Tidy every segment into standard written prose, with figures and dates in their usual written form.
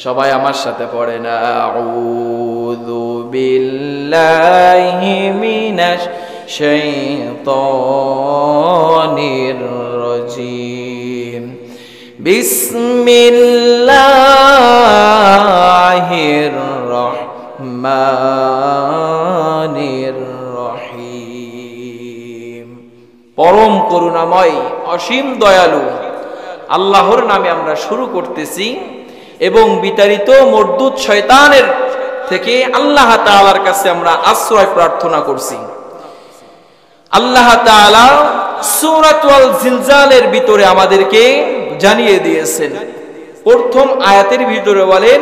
সবাই আমার সাথে পড়েন আউযু বিল্লাহি মিনাশ শাইতানির রাজীম বিসমিল্লাহির রহমানির রহিম। পরম করুণাময় অসীম দয়ালু আল্লাহর নামে আমরা শুরু করতেছি এবং বিতাড়িত মরদুদ শয়তানের থেকে আল্লাহ তাআলার কাছে আমরা আশ্রয় প্রার্থনা করছি। আল্লাহ তাআলা সূরাতুল জিলজালের ভিতরে আমাদেরকে জানিয়ে দিয়েছেন। প্রথম আয়াতের ভিতরে বলেন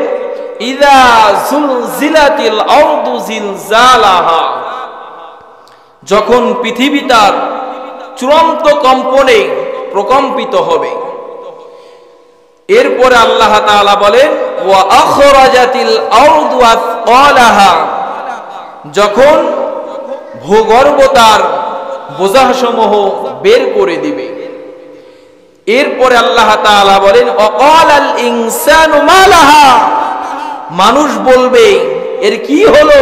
ইযা যুলজিলাতিল আরদু জিলজালাহা, যখন পৃথিবী তার চূড়ান্ত কম্পনে প্রকম্পিত হবে। এরপরে আল্লাহ তাআলা বলেন ওয়া আখরাজাতিল আরদু আসকালাহা, যখন ভূগর্ভ তার বোঝাসমূহ বের করে দিবে। এরপরে আল্লাহ তাআলা বলেন ওয়াকালাল ইনসানু মালাহা, মানুষ বলবে এর কি হলো।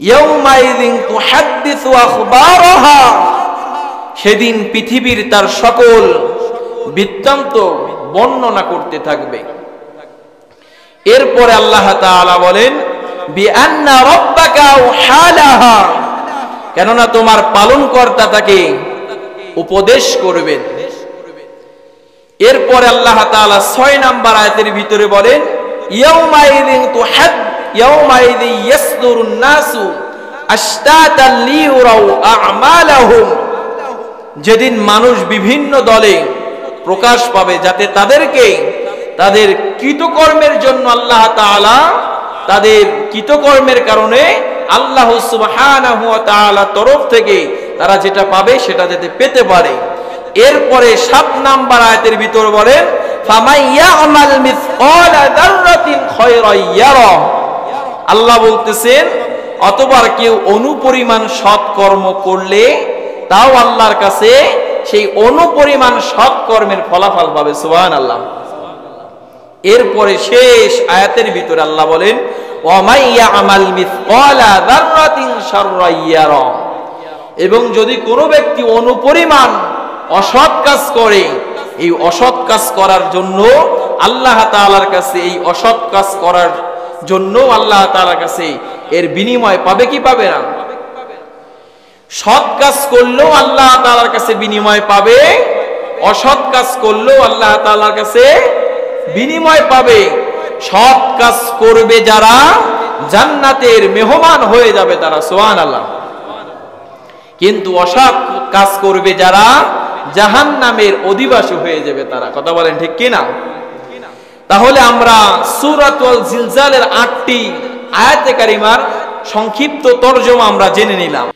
ইয়াউমাইযিন তুহাদ্দিসু আখবারাহা, সেদিন পৃথিবীর তার সকল বৃত্তান্ত বর্ণনা করতে থাকবে। এরপরে আল্লাহ তাআলা বলেন বিআন্না রাব্বাকা আওহালাহা, কেননা তোমার পালনকর্তা তাকে উপদেশ করবেন। এরপরে আল্লাহ তাআলা 6 নম্বর আয়াতের ভিতরে বলেন ইয়াউমাইযিন ইয়াউমাইযি ইয়াসদুরুন নাসু আশতাতান লিয়ুরাউ আ'মালাহুম, যেদিন মানুষ বিভিন্ন দলে প্রকাশ পাবে যাতে তাদেরকে তাদের কৃতকর্মের জন্য আল্লাহ তাআলা তাদের কৃতকর্মের কারণে আল্লাহ সুবহানাহু ওয়া তাআলা তরফ থেকে তারা যেটা পাবে সেটা যাতে পেতে পারে। এরপরে 7 নাম্বার আয়াতের ভিতর বলেন ফামান ইয়ামাল মিসকালা যাররাতিন খায়রান ইয়ারা, আল্লাহ বলতেছেন অতবার কেউ অনুপরিমাণ সৎকর্ম করলে তাও আল্লাহর কাছে সেই অনুপরিমাণ সৎকর্মের ফলাফল পাবে। সুবহানাল্লাহ। এরপরে শেষ আয়াতের ভিতরে আল্লাহ বলেন ওয়া মান ইয়ামাল মিসকালা যাররাতিন শাররান ইয়ারা, এবং যদি কোনো ব্যক্তি অনুপরিমাণ অসৎ কাজ করে, এই অসৎ কাজ করার জন্য আল্লাহ তাআলার কাছে এই অসৎ কাজ করার জন্য আল্লাহ তাআলার কাছে এর বিনিময় পাবে কি পাবে না? সৎ কাজ করলেও আল্লাহ তাআলার কাছে বিনিময় পাবে, অসৎ কাজ করলেও আল্লাহ তাআলার কাছে বিনিময় পাবে। সৎ কাজ করবে যারা জান্নাতের মেহমান হয়ে যাবে তারা, সুবহানাল্লাহ। কিন্তু অসৎ কাজ করবে যারা জাহান্নামের অধিবাসী হয়ে যাবে তারা। কথা বলেন ঠিক কি না? তাহলে আমরা সূরাতুল জিলজালের 8টি আয়াতে কারিমার সংক্ষিপ্ত তরজমা আমরা জেনে নিলাম।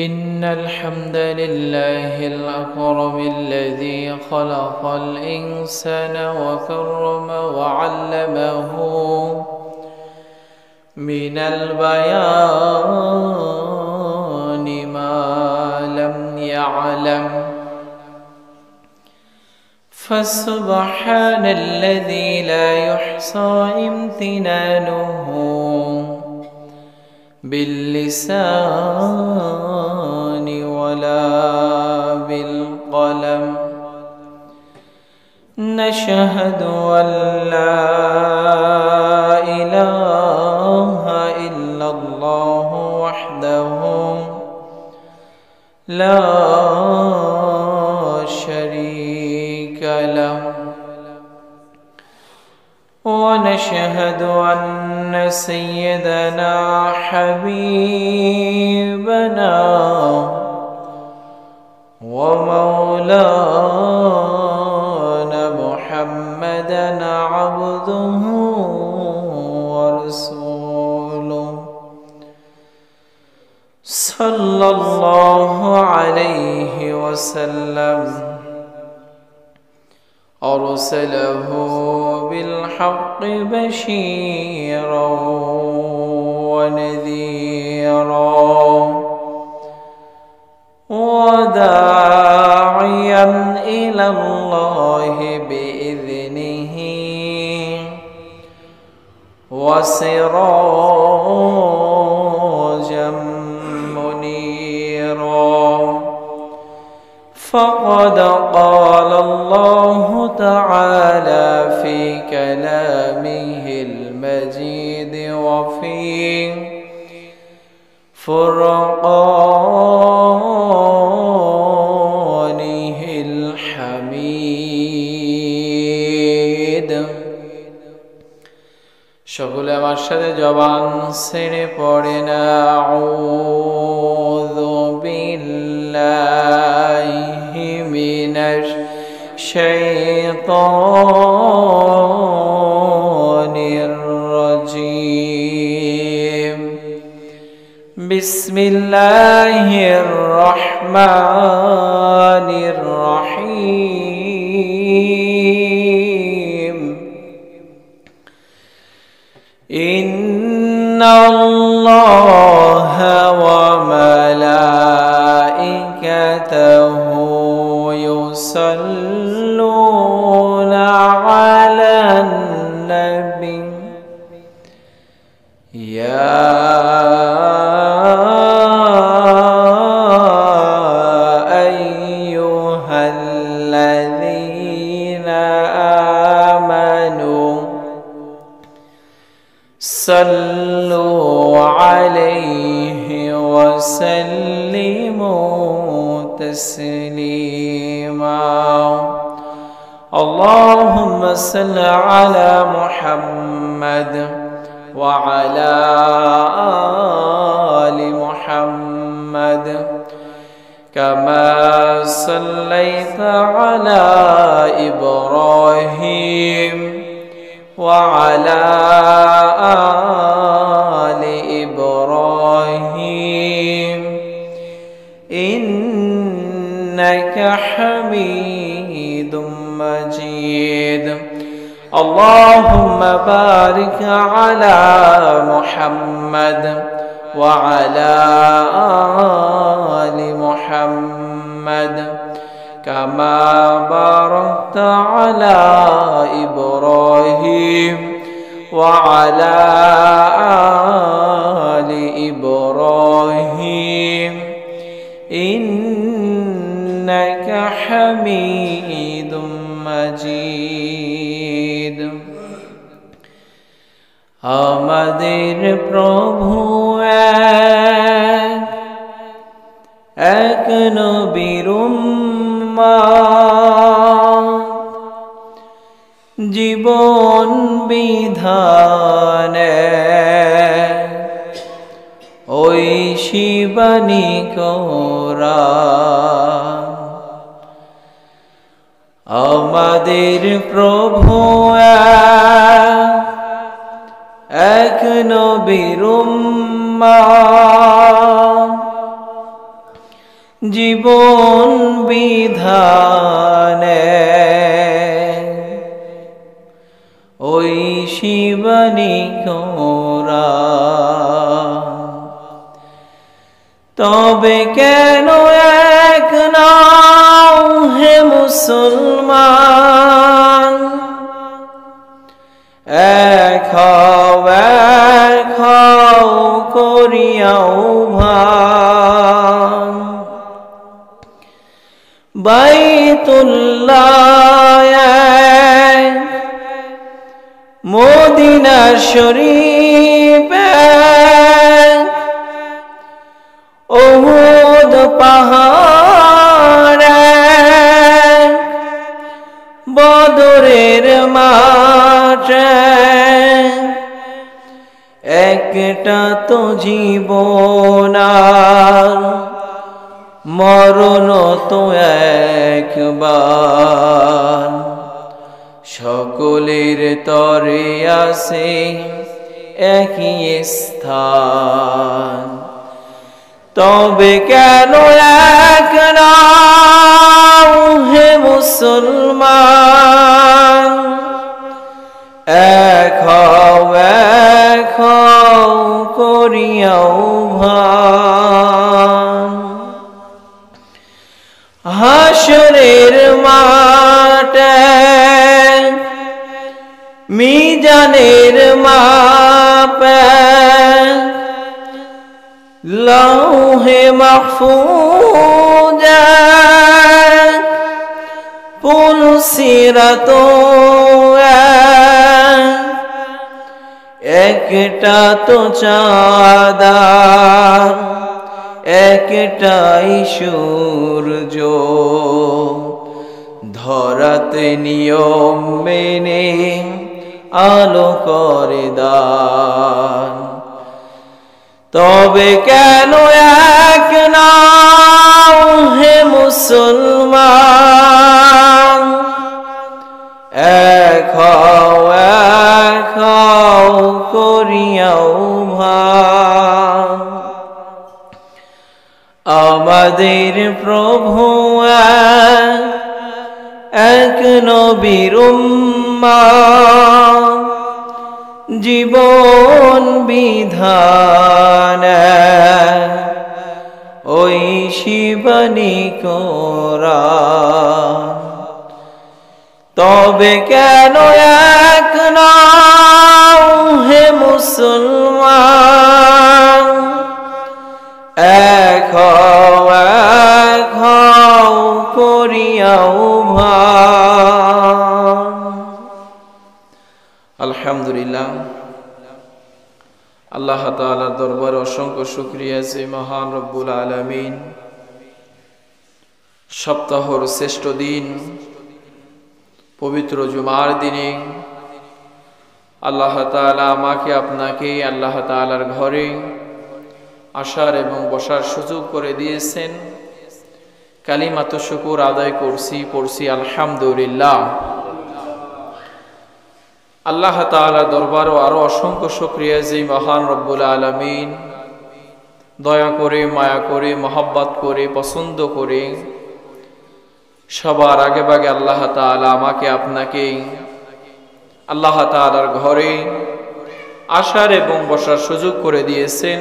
ইন্নাল হামদালিল্লাহিল আকরামিল্লাযী খালাকাল ইনসানা ওয়া কাররামা ওয়া 'আল্লামাহু মিনাল বায়ানি মা লাম ইয়া'লাম فسبحان الذي لا يحصى امتنانه باللسان ولا بالقلم نشهد أن لا إله إلا الله وحده لا شريك له ونشهد أن سيدنا حبيبنا ومولانا محمدا عبده ورسوله صلى الله عليه وسلم أرسله بالحق بشيرا ونذيرا وداعيا إلى الله بإذنه وسراجا منيرا فقد قال الله تعالى في كلامه المجيد وفي فرقانه الحميد সকলে আমার সাথে জবান ছেড়ে পড়েন আউযু বিল্লাহি মিনাশ শাইতানির রাজীম বিসমিল্লাহির রহমানির রহিম ইন্নাল্লাহা ওয়া মালাইকাতাহু ইউসাল্লুনা আলান নাবী ইয়া صلوا عليه وسلموا تسليما اللهم صل على محمد وعلى آل محمد كما صليت على إبراهيم وعلى آل إبراهيم إنك حميد مجيد اللهم بارك على محمد وعلى آل محمد كما باركت على إبراهيم وعلى آل إبراهيم إنك حميد مجيد আমাদের প্রভু এক নবীর জীবন বিধানে ওই শিবানী কোরা আমাদের প্রভু এক নবীর জীবন বিধানে ওই শিবানী কোরা তবে কেন এক নাও হে মুসলমান এক করিয়াও ভান বাইতুল্লাহ মদিনা শরীফ উহুদ পাহাড় বদরের মাঠ একটা তো জীবন মরণ তো একবার সকলের তরে আসে একই স্থান তবে কেন এক নাও হে মুসলমান এক করিয়াও ভান হাসরের মাঠে মিজানের মাপে লৌহে মাহফুজে পুলসিরাত একটা তো চাঁদা একটাই সূর্য ধরাতে নিয়ম মেনে আলো করে দান তবে কেন এক নাও হে মুসলমান এক হও করিয়াও ভান আমাদের প্রভু এক নবীর উম্মত জীবন বিধান ওই শিবানী কোরআন তবে কেন এক নাও হে মুসলমান এক হও করিয়াও ভান আলহামদুলিল্লাহ আল্লাহ তাআলার দরবারে অসংখ্য শুকরিয়া যে মহান রব্বুল আলামিন সপ্তাহের শ্রেষ্ঠ দিন পবিত্র জুমার দিনে আল্লাহ তাআলা আমাকে আপনাকে আল্লাহ তাআলার ঘরে আসার এবং বসার সুযোগ করে দিয়েছেন কালিমাতু শুকর আদায় পড়ছি আলহামদুলিল্লাহ আল্লাহ তাআলার দরবারে আরো অসংখ্য শুকরিয়া যে মহান রব্বুল আলামিন দয়া করে মায়া করে মহব্বত করে পছন্দ করে সবার আগে ভাগে আল্লাহ তাআলা আমাকে আপনাকে আল্লাহ তাআলার ঘরে আসার এবং বসার সুযোগ করে দিয়েছেন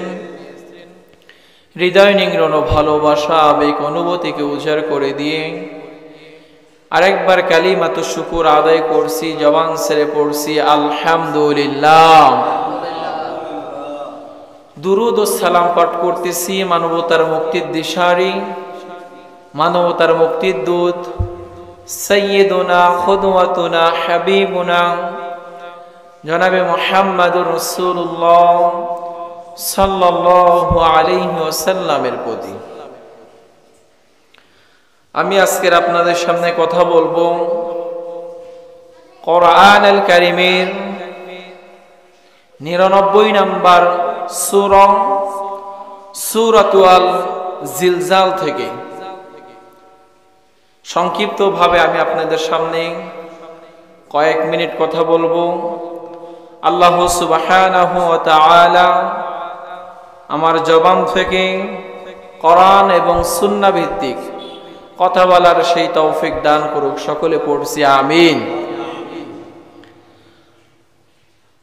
হৃদয় নিংড়ানো ভালোবাসা আবেগ অনুভূতিকে উজাড় করে দিয়ে আরেকবার কালিমাতু শুকর আদায় করছি জবান ছেড়ে পড়ছি আলহামদুলিল্লাহ দুরূদ ও সালাম পাঠ করতেছি মানবতার মুক্তির দিশারি মানবতার মুক্তির দূত সাইয়্যিদুনা খুদওয়াতুনা হাবিবুনা জনাবে মুহাম্মদুর রাসূলুল্লাহ সাল্লাল্লাহু আলাইহি ওয়াসাল্লামের প্রতি আমি আজকের আপনাদের সামনে কথা বলবো কোরআনুল কারীমের 99 নম্বর সূরা সূরাতুল জিলজাল থেকে সংক্ষিপ্তভাবে আমি আপনাদের সামনে কয়েক মিনিট কথা বলবো আল্লাহ সুবহানাহু ওয়া তাআলা আমার জবান থেকে কোরআন এবং সুন্নাহ ভিত্তিক কথা বলার সেই তৌফিক দান করুক সকলে পড়ছি আমিন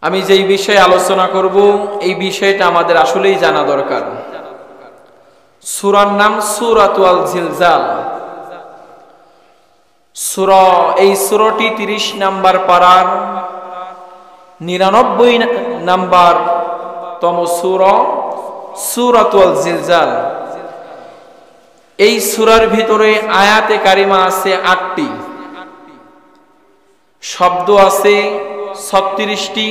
আমি যেই বিষয়ে আলোচনা করব এই বিষয়টা আমাদের আসলেই জানা দরকার সূরার নাম সূরাতুল জিলজাল সূরা এই সূরাটি 30 নাম্বার পারার 99 নাম্বার তম সূরা সূরাতুল জিলজাল এই সূরার ভিতরে আয়াতে কারিমা আছে 8টি শব্দ আছে 36টি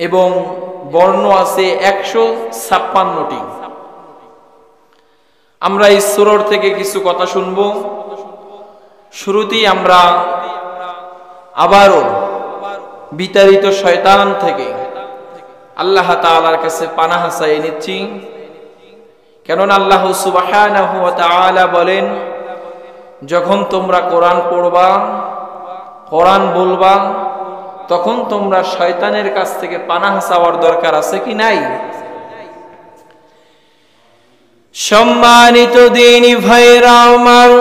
এবং বর্ণ আছে 156টি আমরা এই সূরা থেকে কিছু কথা শুনবো শুরুতেই আমরা আবারও বিতাড়িত শয়তান থেকে আল্লাহ তাআলার কাছে পানাহ চাই নিচ্ছি কেননা আল্লাহ সুবহানাহু ওয়া তাআলা বলেন যখন তোমরা কোরআন পড়বা কোরআন বলবা তখন তোমরা শয়তানের কাছ থেকে পানাহ চাওয়ার দরকার আছে কি নাই সম্মানিত দ্বীনি ভাইরা আমার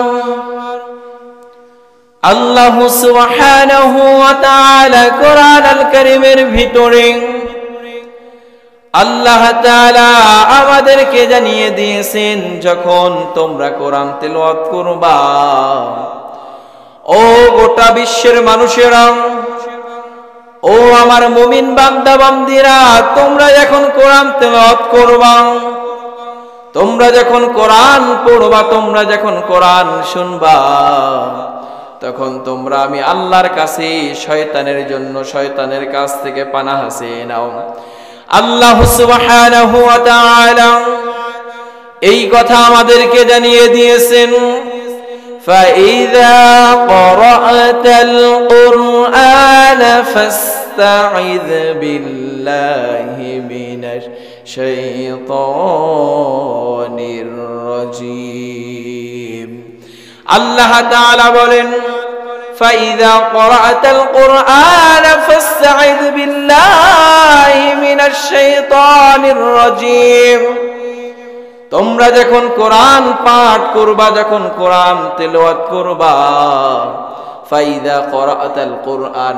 আল্লাহ সুবহানাহু ওয়া তাআলা কোরআনুল কারীমের ভিতরে আল্লাহ তাআলা আমাদেরকে জানিয়ে দিয়েছেন যখন তোমরা কোরআন তেলাওয়াত করবা ও গোটা বিশ্বের মানুষেরা ও আমার মুমিন বান্দা বান্দিরা, তোমরা যখন কোরআন তেলাওয়াত করবা, তোমরা যখন কোরআন পড়বা, তোমরা যখন কোরআন শুনবা, তখন তোমরা আমি আল্লাহর কাছে শয়তানের জন্য শয়তানের কাছ থেকে পানাহ চেয়ে নাও। আল্লাহ সুবহানাহু ওয়া তাআলা এই কথা আমাদেরকে জানিয়ে দিয়েছেন, فَإِذَا قَرَأْتَ الْقُرْآنَ فَاسْتَعِذْ بِاللَّهِ مِنَ الشَّيْطَانِ الرَّجِيمِ। আল্লাহ তাআলা বলেন, فَإِذَا قَرَأْتَ الْقُرْآنَ فَاسْتَعِذْ بِاللَّهِ مِنَ الشَّيْطَانِ الرَّجِيمِ। তোমরা যখন কোরআন পাঠ করবা, যখন কোরআন তেলাওয়াত করবা, ফাইদা ক্বরাআতাল কুরআন,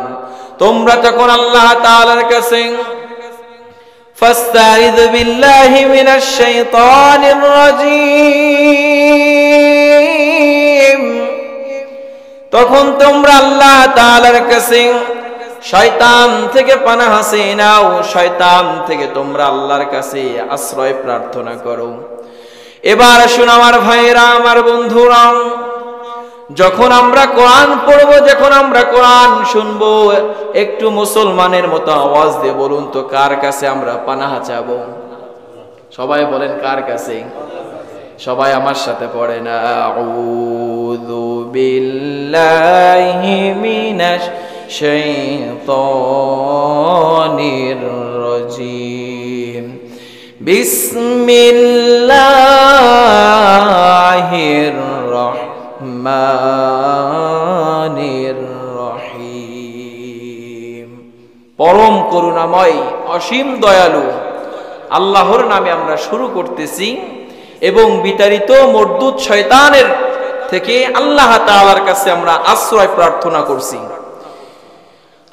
তোমরা তখন আল্লাহ তাআলার কাছে ফাস্তাইয বিল্লাহি মিনাশ শাইতানির রাজীম, তখন তোমরা আল্লাহ তাআলার কাছে শয়তান থেকে পানাহ চেয়ে নাও, শয়তান থেকে তোমরা আল্লাহর কাছে আশ্রয় প্রার্থনা করো। এবার আসুন আমার ভাইরা, আমার বন্ধুরা, যখন আমরা কোরআন পড়ব, যখন আমরা কোরআন শুনবো, একটু মুসলমানের মতো আওয়াজ দিয়ে বলুন তো, কার কাছে আমরা পানাহ চাবো? সবাই বলেন, কার কাছে? সবাই আমার সাথে পড়েন, আউযু বিল্লাহি মিনাশ শাইতানির রাজীম, বিসমিল্লাহির রহমানির রহিম। পরম করুণাময় অসীম দয়ালু আল্লাহর নামে আমরা শুরু করতেছি এবং বিতাড়িত মরদুদ শয়তানের থেকে আল্লাহ তাআলার কাছে আমরা আশ্রয় প্রার্থনা করছি।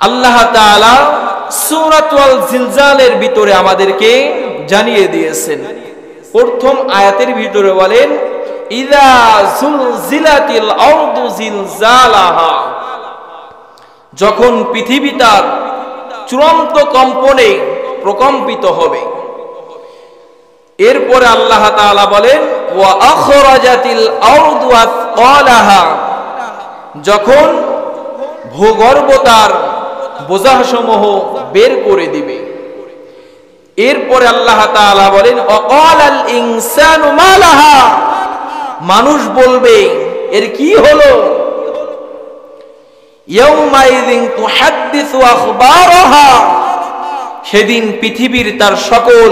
আল্লাহ তাআলা সূরাতুল জিলজালের ভিতরে আমাদেরকে জানিয়ে দিয়েছেন, প্রথম আয়াতের ভিতরে বলেন, ইযা যুলজিলাতিল আরদু জিলজালাহা, যখন পৃথিবী তার চূড়ান্ত কম্পনে প্রকম্পিত হবে। এরপরে আল্লাহ তাআলা বলেন, ওয়া আখরাজাতিল আরদু আথকালাহা, যখন ভূগর্ভ তার বোঝাসমূহ বের করে দিবে। এরপরে আল্লাহ তাআলা বলেন, ওয়াকালাল ইনসানু মা লাহা, মানুষ বলবে এর কি হলো? ইয়াউমাইযিন তুহাদ্দিসু আখবারাহা, সেদিন পৃথিবীর তার সকল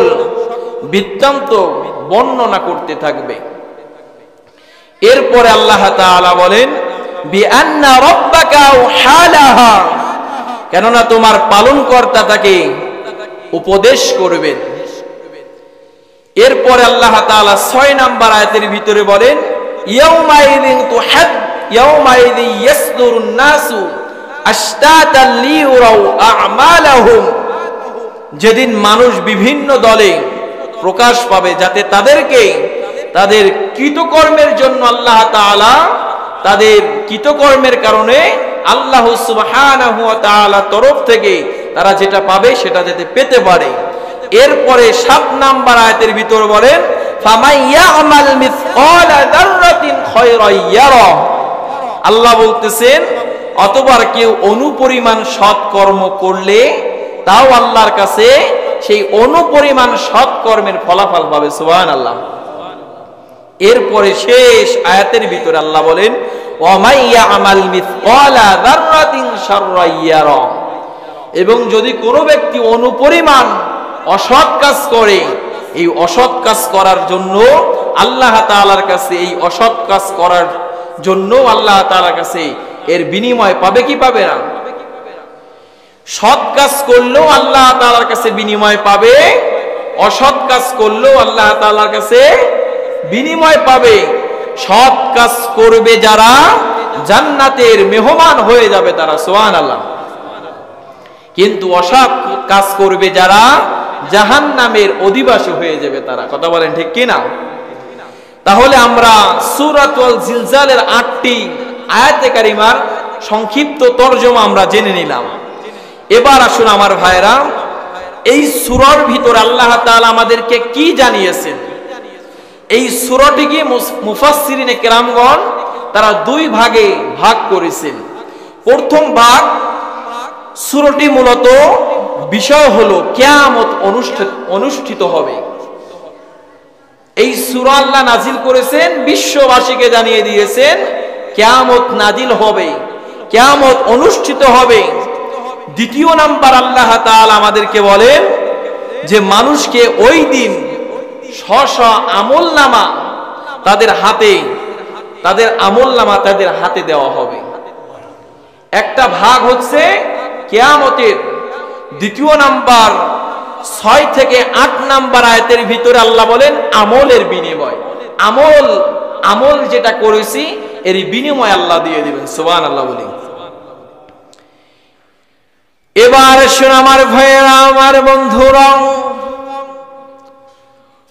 বৃত্তান্ত বর্ণনা করতে থাকবে। এরপরে আল্লাহ তাআলা বলেন, বিআন্না রাব্বাকা আওহালাহা, কেননা তোমার পালনকর্তা তাকে উপদেশ করবেন। এরপরে আল্লাহ তাআলা 6 নম্বর আয়াতের ভিতরে বলেন, ইয়াউমাইযিন ইয়াউমাইযি ইয়াসদুরুন নাসু আশতাতান লিইউরাউ আ'মালাহুম, যেদিন মানুষ বিভিন্ন দলে প্রকাশ পাবে, যাতে তাদেরকে তাদের কৃতকর্মের জন্য আল্লাহ তাআলা তাদের কৃতকর্মের কারণে আল্লাহ সুবহানাহু ওয়া তাআলার তরফ থেকে তারা যেটা পাবে সেটা যাতে পেতে পারে। এরপরে 7 নাম্বার আয়াতের ভিতর বলেন, ফামান ইয়ামাল মিসকালা যাররাতিন খায়রান ইয়ারা, আল্লাহ বলতেছেন অতবার কেউ অনুপরিমাণ সৎকর্ম করলে তাও আল্লাহর কাছে সেই অনুপরিমাণ সৎকর্মের ফলাফল পাবে। সুবহানাল্লাহ। এরপরে শেষ আয়াতের ভিতরে আল্লাহ বলেন, ওয়া মান ইয়ামাল মিসকালা যাররাতিন শাররান ইয়ারা, এবং যদি কোনো ব্যক্তি অনুপরিমাণ অসৎ কাজ করে, এই অসৎ কাজ করার জন্য আল্লাহ তাআলার কাছে, এই অসৎ কাজ করার জন্য আল্লাহ তাআলার কাছে এর বিনিময় পাবে কি পাবে না? সৎ কাজ করলেও আল্লাহ তাআলার কাছে বিনিময় পাবে, অসৎ কাজ করলেও আল্লাহ তাআলার কাছে বিনিময় পাবে। সৎ কাজ করবে যারা, জান্নাতের মেহমান হয়ে যাবে তারা, সুবহানাল্লাহ। কিন্তু অসৎ কাজ করবে যারা, জাহান্নামের অধিবাসী হয়ে যাবে তারা। কথা বলেন ঠিক কি না? তাহলে আমরা সূরাতুল জিলজালের 8টি আয়াতে কারিমার সংক্ষিপ্ত তরজমা আমরা জেনে নিলাম। এবার আসুন আমার ভাইরা, এই সূরার ভিতর আল্লাহ তাআলা আমাদেরকে কি জানিয়েছেন? এই সূরাটিকে মুফাসসিরিনে কেরামগণ তারা দুই ভাগে ভাগ করেছেন। প্রথম ভাগ, সূরাটি মূলত বিষয় হলো কিয়ামত অনুষ্ঠিত হবে। এই সূরা আল্লাহ নাজিল করেছেন, বিশ্ববাসীকে জানিয়ে দিয়েছেন কিয়ামত নাজিল হবে, কিয়ামত অনুষ্ঠিত হবে। দ্বিতীয় নাম্বার, আল্লাহ তাআলা আমাদেরকে বলেন যে মানুষকে ওই দিন স্ব আমলনামা তাদের হাতে দেওয়া হবে। একটা ভাগ হচ্ছে কিয়ামতের। দ্বিতীয় নাম্বার 6 থেকে 8 নাম্বার আয়াতের ভিতরে আল্লাহ বলেন আমলের বিনিময়, আমল যেটা করেছি এর বিনিময় আল্লাহ দিয়ে দিবেন। সুবহানাল্লাহ বলি। এবার শুন আমার ভাইয়েরা, আমার বন্ধুরা,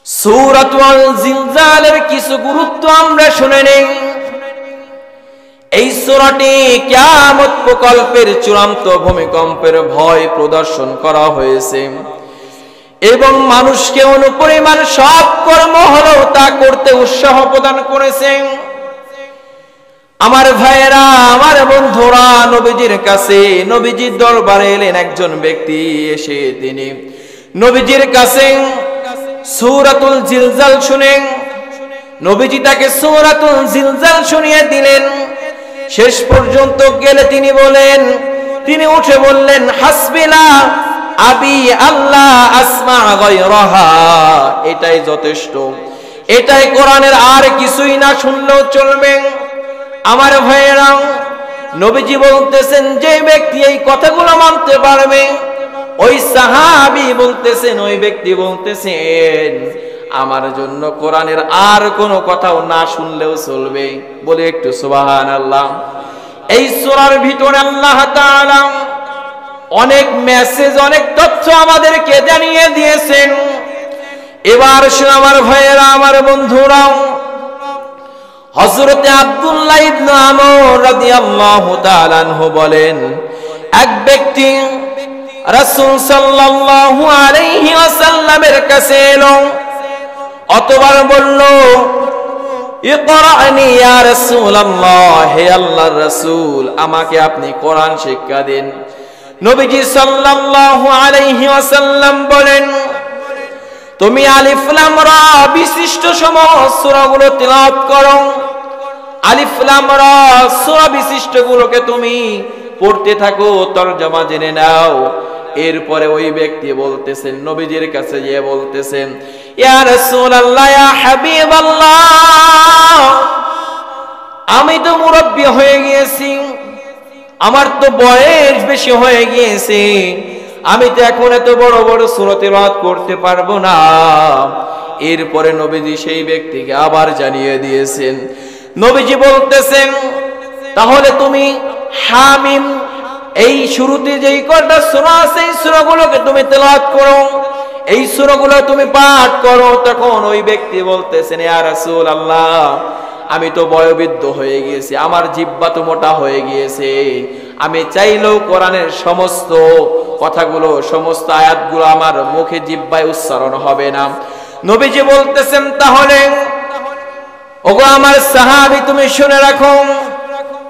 সূরাতুল জিলজালের কিছু গুরুত্ব আমরা শুনে নেই। এই সূরাটি কিয়ামত প্রকল্পের চূড়ান্ত ভূমিকম্পের ভয় প্রদর্শন করা হয়েছে এবং মানুষকে অনুপরিমাণ সব কর্ম হলেও তা করতে উৎসাহ প্রদান করেছে। আমার ভাইয়েরা, আমার বন্ধুরা, নবীজির কাছে, নবীজির দরবারে এলেন একজন ব্যক্তি। এসে তিনি নবীজির কাছে সূরাতুল জিলজাল শুনেন। নবীজি তাকে সূরাতুল জিলজাল শুনিয়ে দিলেন। শেষ পর্যন্ত গেলে তিনি উঠে বললেন, হাসবিনা আবি আল্লাহ আসমা গায়রাহা, এটাই যথেষ্ট, এটাই কোরআনের, আর কিছুই না শুনলেও চলবে। আমার ভাইয়েরা, নবীজি বলতেছেন যে ব্যক্তি এই কথাগুলো মানতে পারবে, ওই সাহাবী বলতেছেন, ওই ব্যক্তি বলতেছেন আমার জন্য কোরআনের আর কোনো কথাও না শুনলেও চলবে। বলে একটু সুবহানাল্লাহ। এই সূরার ভিতরে আল্লাহ তাআলা অনেক মেসেজ, অনেক তথ্য আমাদেরকে জানিয়ে দিয়েছেন। এবার শুন আমার ভাইয়েরা, আমার বন্ধুরা, হযরত আব্দুল্লাহ ইবনে আমর রাদিয়াল্লাহু তাআলা আনহু বলেন, এক ব্যক্তি রাসূল সাল্লাল্লাহু আলাইহি ওয়াসাল্লামের কাছে এলো, অতবার বলল, ইকরানি ইয়া রাসূলুল্লাহ, হে আল্লাহর রাসূল, আমাকে আপনি কোরআন শিক্ষা দিন। নবীজি সাল্লাল্লাহু আলাইহি ওয়াসাল্লাম বলেন, তুমি আলিফ লাম রা বিশিষ্ট সমস্ত সূরাগুলো তেলাওয়াত করো। আলিফ লাম রা সূরা বিশিষ্ট গুলোকে তুমি পড়তে থাকো, তরজমা জেনে নাও। এরপরে ওই ব্যক্তি বলতেছেন, নবীজির কাছে গিয়ে বলতেছেন, ইয়া রাসূলুল্লাহ, ইয়া হাবিবাল্লাহ, আমি তো মুরব্বি হয়ে গিয়েছি, আমার তো বয়স বেশি হয়ে গিয়েছে, আমি তো এখন এত বড় বড় সূরা তেলাওয়াত করতে পারবো না। এরপরে নবীজি সেই ব্যক্তিকে আবার জানিয়ে দিয়েছেন। নবীজি বলতেছেন, তাহলে তুমি হামিম, এই শুরুতে যেই কয়টা সূরা আছে এই সূরাগুলোকে তুমি তেলাওয়াত করো, এই সূরাগুলো তুমি পাঠ করো। তখন ওই ব্যক্তি বলতেছেন, ইয়া রাসূলুল্লাহ, আমি তো বয়োবৃদ্ধ হয়ে গিয়েছি, আমার জিহ্বা তো মোটা হয়ে গিয়েছে, আমি চাইলেও কোরআনের সমস্ত কথাগুলো, সমস্ত আয়াতগুলো আমার মুখে জিহ্বায় উচ্চারণ হবে না। নবীজি বলতেছেন, তাহলে ওগো আমার সাহাবী, তুমি শুনে রাখো,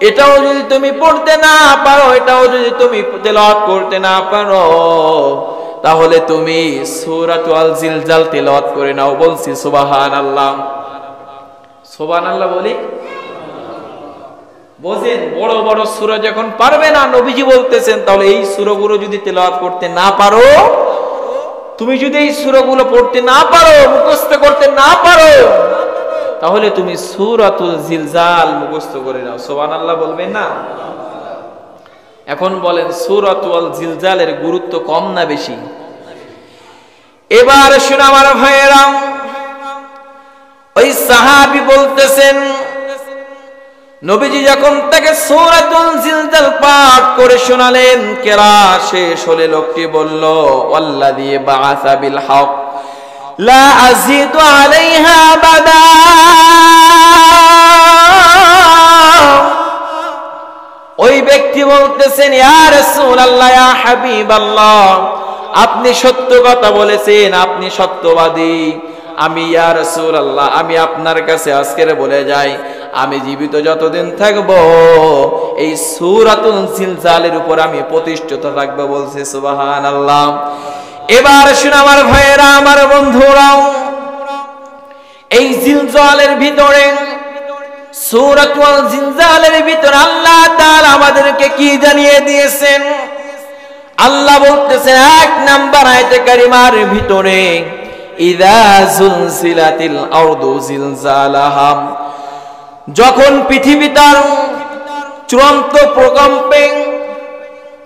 এটাও যদি তুমি পড়তে না পারো, এটাও যদি তুমি তেলাওয়াত করতে না পারো, তাহলে তুমি সূরাতুল জিলজাল তেলাওয়াত করে নাও। বলছি সুবহানাল্লাহ। সুবহানাল্লাহ বলি। বোঝেন, বড় বড় সূরা যখন পারবে না, নবীজি বলতেছেন, তাহলে এই সূরাগুলো যদি তেলাওয়াত করতে না পারো, তুমি যদি এই সূরাগুলো পড়তে না পারো, মুখস্থ করতে না পারো, তাহলে তুমি সূরাতুল জিলজাল মুখস্থ করে নাও। সুবহানাল্লাহ বলবেন না? এখন বলেন, সূরাতুল জিলজালের গুরুত্ব কম না বেশি? এবার শুন আমার ভাইয়েরা, ওই সাহাবী বলতেছেন, নবীজি যখন তাকে সূরাতুল জিলজাল পাঠ করে শোনালেন, কেরাত শেষ হলে লোকটি বলল, ওয়াল্লাযী বাআসা বিল হক লা আযীদু আলাইহা আবাদা, ওই ব্যক্তি বলতেছেন, ইয়া রাসূলুল্লাহ, ইয়া হাবিবাল্লাহ, আপনি সত্য কথা বলেছেন, আপনি সত্যবাদী। আমি ইয়া রাসূলুল্লাহ, আমি আপনার কাছে আজকের বলে যাই, আমি জীবিত যতদিন থাকব এই সূরাতুল জিলজালের উপর আমি প্রতিষ্ঠিত থাকবো। বলছে সুবহানাল্লাহ। এবার শুন আমার ভাইয়েরা, আমার বন্ধুরা, এই জিলজালের ভিতরে, সূরাতুল জিলজালের ভিতরে আল্লাহ তাআলা আমাদেরকে কি জানিয়ে দিয়েছেন? আল্লাহ বলতেছেন 1 নাম্বার আয়াতে কারিমার ভিতরে, ইযা যুলজিলাতিল আরদু জিলজালাহা, যখন পৃথিবী তার চূড়ান্ত প্রকম্পে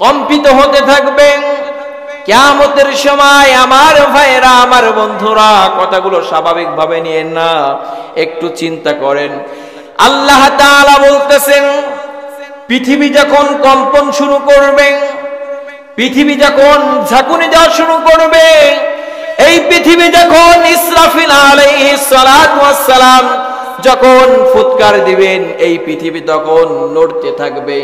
কম্পিত হতে থাকবে কিয়ামতের সময়। আমার ভাইয়েরা, আমার বন্ধুরা, কথাগুলো স্বাভাবিকভাবে নিয়েন না, একটু চিন্তা করেন। আল্লাহ তাআলা বলতেছেন, পৃথিবী যখন কম্পন শুরু করবে, পৃথিবী যখন ঝাঁকুনি দেওয়া শুরু করবে, এই পৃথিবী যখন ইসরাফিল আলাইহিস সালাতু ওয়াস সালাম যখন ফুৎকার দিবেন, এই পৃথিবী তখন নড়তে থাকবে,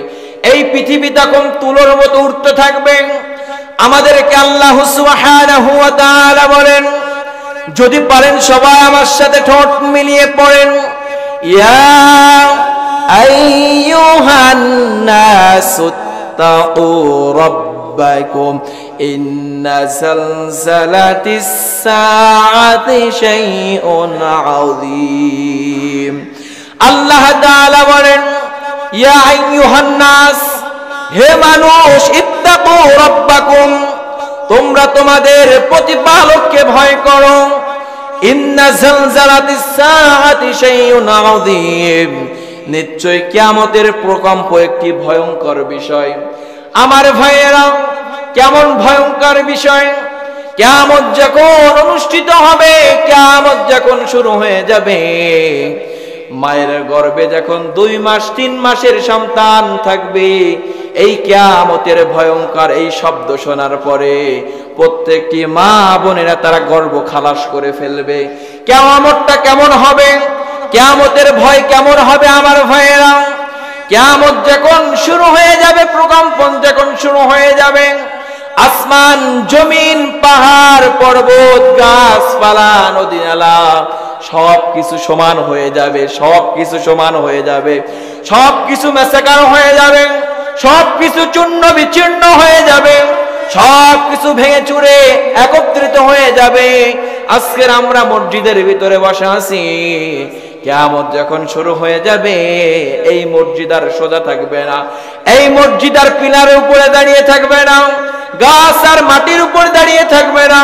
এই পৃথিবী তখন তুলোর মতো উঠতে থাকবে। আমাদেরকে আল্লাহ সুবহানাহু ওয়া তাআলা বলেন, যদি পারেন সবাই আমার সাথে ঠোঁট মিলিয়ে পড়েন, ইয়া আইয়ুহান নাসু তাকু রাব্বাকুম ইন্না জালজালাতিস সাআতি শাইউন আযীম। আল্লাহ তাআলা বলেন, ইয়া আইয়ুহান নাস, হে মানুষ, ইত্তাকু রাব্বাকুম, তোমরা তোমাদের প্রতিপালককে ভয় করো। ইন্না জালজালাতিস সাআতি শাইউন আযীম, নিশ্চয় কিয়ামতের প্রকম্প একটি ভয়ঙ্কর বিষয়। আমার ভাইয়েরা, কেমন ভয়ঙ্কর বিষয়? কিয়ামত যখন অনুষ্ঠিত হবে, কিয়ামত যখন শুরু হয়ে যাবে, মায়ের গর্ভে যখন 2 মাস 3 মাসের সন্তান থাকবে, এই কিয়ামতের ভয়ঙ্কর এই শব্দ শোনার পরে প্রত্যেকটি মা বোনেরা তারা গর্ভ খালাস করে ফেলবে। কিয়ামতটা কেমন হবে? কিয়ামতের ভয় কেমন হবে আমার ভাইয়েরা? কিয়ামত যখন শুরু হয়ে যাবে, প্রকম্পন যখন শুরু হয়ে যাবে, আসমান জমিন পাহাড় পর্বত গাছপালা নদী নালা সবকিছু সমান হয়ে যাবে, সবকিছু সমান হয়ে যাবে, সবকিছু মেসাকার হয়ে যাবে, সবকিছু চূর্ণ বিচূর্ণ হয়ে যাবে, সবকিছু ভেঙে চুরে একত্রিত হয়ে যাবে। আজকের আমরা মসজিদের ভিতরে বসে আছি, কিয়ামত যখন শুরু হয়ে যাবে, এই মসজিদ আর সোজা থাকবে না, এই মসজিদ আর পিলারের উপরে দাঁড়িয়ে থাকবে না, গাছ আর মাটির উপর দাঁড়িয়ে থাকবে না,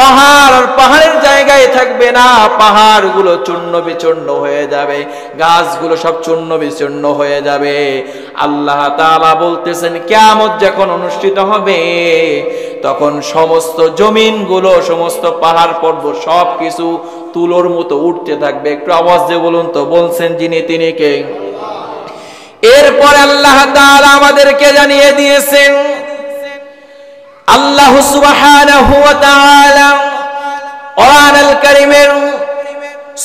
পাহাড় আর পাহাড়ের জায়গায় থাকবে না, পাহাড়গুলো চূর্ণ বিচূর্ণ হয়ে যাবে, গাছগুলো সব চূর্ণ বিচূর্ণ হয়ে যাবে। আল্লাহ তাআলা বলতেছেন, কিয়ামত যখন অনুষ্ঠিত হবে, তখন সমস্ত জমিনগুলো, সমস্ত পাহাড় পর্বত সবকিছু তুলোর মতো উঠতে থাকবে। একটু আওয়াজ দিয়ে বলুন তো, বলছেন যিনি তিনি কে? এরপর আল্লাহ তাআলা আমাদেরকে জানিয়ে দিয়েছেন, আল্লাহ সুবহানাহু ওয়া তাআলা কোরআনুল কারীমের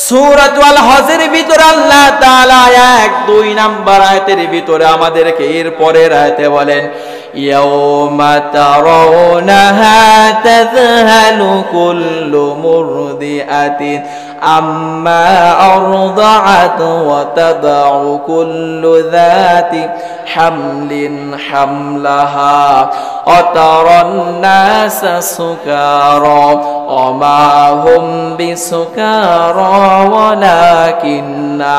সূরাতুল হজের ভিতরে আল্লাহ তাআলা 1-2 নাম্বার আয়াতের ভিতরে আমাদেরকে এরপরের আয়াতে বলেন, ইয়াউমা তারাউনাহা তাযহালু কুল্লু মুরদিআতিন আম্মা আরদাআত ওয়া তাদউ কুল্লু যাতি হামলিন হামলাহা ওয়া তারান নাসা সুকারা ওয়া মা হুম বিসুকারা ওয়ালাকিন্না